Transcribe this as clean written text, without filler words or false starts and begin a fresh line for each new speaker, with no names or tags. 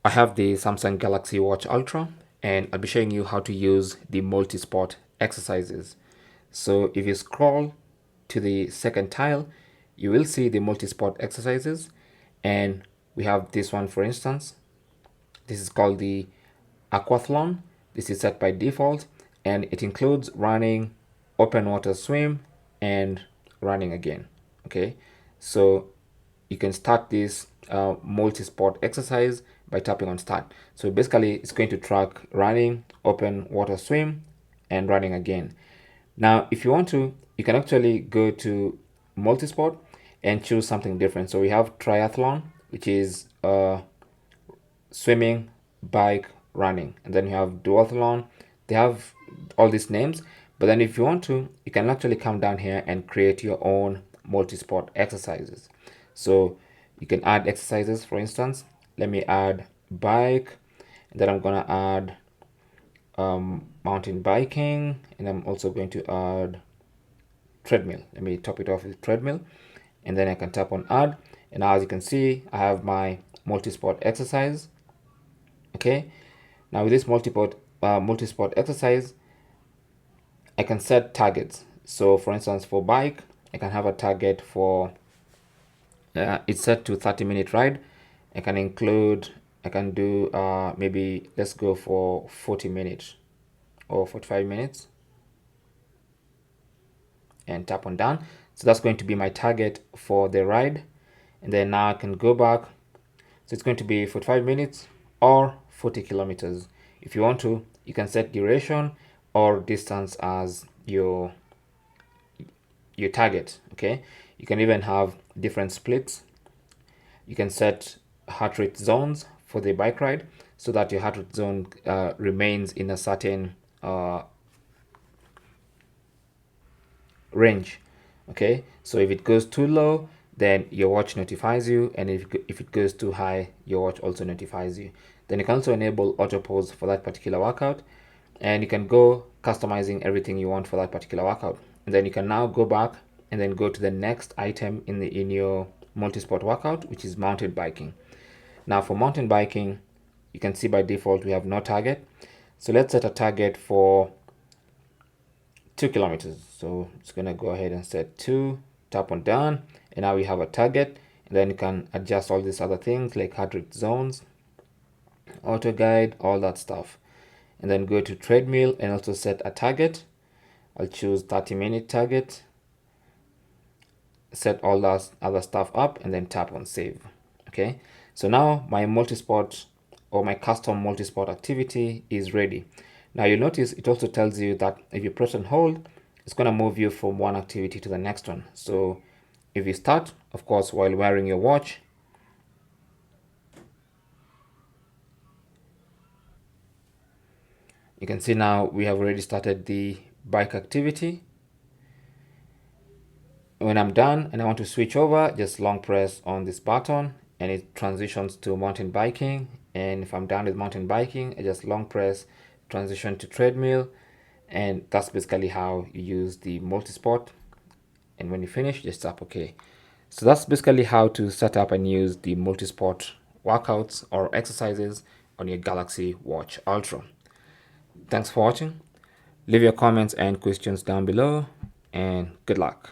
I have the Samsung Galaxy Watch Ultra, and I'll be showing you how to use the MultiSport Exercises. So if you scroll to the second tile, you will see the MultiSport Exercises, and we have this one, for instance. This is called the Aquathlon. This is set by default, and it includes running, open water swim, and running again. Okay, so you can start this multi-sport exercise by tapping on start. So basically it's going to track running, open water swim, and running again. Now if you want to, you can actually go to multi-sport and choose something different. So we have triathlon, which is swimming, bike, running, and then you have duathlon. They have all these names, but then if you want to, you can actually come down here and create your own multi-sport exercises. So you can add exercises. For instance, let me add bike, and then I'm gonna add mountain biking, and I'm also going to add treadmill. Let me top it off with treadmill, and then I can tap on add, and now as you can see, I have my multi-sport exercise. Okay, now with this multi-sport exercise, I can set targets. So for instance, for bike, I can have a target for it's set to 30-minute ride. I can do maybe let's go for 40 minutes or 45 minutes and tap on done. So that's going to be my target for the ride, and then now I can go back. So it's going to be 45 minutes or 40 kilometers. If you want to, you can set duration or distance as your target. Okay, you can even have different splits. You can set heart rate zones for the bike ride so that your heart rate zone remains in a certain range. Okay, so if it goes too low, then your watch notifies you, and if it goes too high, your watch also notifies you. Then you can also enable auto pause for that particular workout, and you can go customizing everything you want for that particular workout. And then you can now go back and then go to the next item in your multi-sport workout, which is mountain biking. Now for mountain biking, you can see by default we have no target. So let's set a target for 2 kilometers. So it's gonna go ahead and set 2, tap on done, and now we have a target. And then you can adjust all these other things like heart rate zones, auto guide, all that stuff. And then go to treadmill and also set a target. I'll choose 30-minute target, set all that other stuff up, and then tap on save. Okay, so now my multi-sport or my custom multi-sport activity is ready. Now you'll notice it also tells you that if you press and hold, it's going to move you from one activity to the next one. So if you start, of course, while wearing your watch, you can see now we have already started the bike activity. When I'm done and I want to switch over, just long press on this button and it transitions to mountain biking. And if I'm done with mountain biking, I just long press, transition to treadmill, and that's basically how you use the multi-sport. And when you finish, just tap OK. So that's basically how to set up and use the multi-sport workouts or exercises on your Galaxy Watch Ultra. Thanks for watching. Leave your comments and questions down below, and good luck.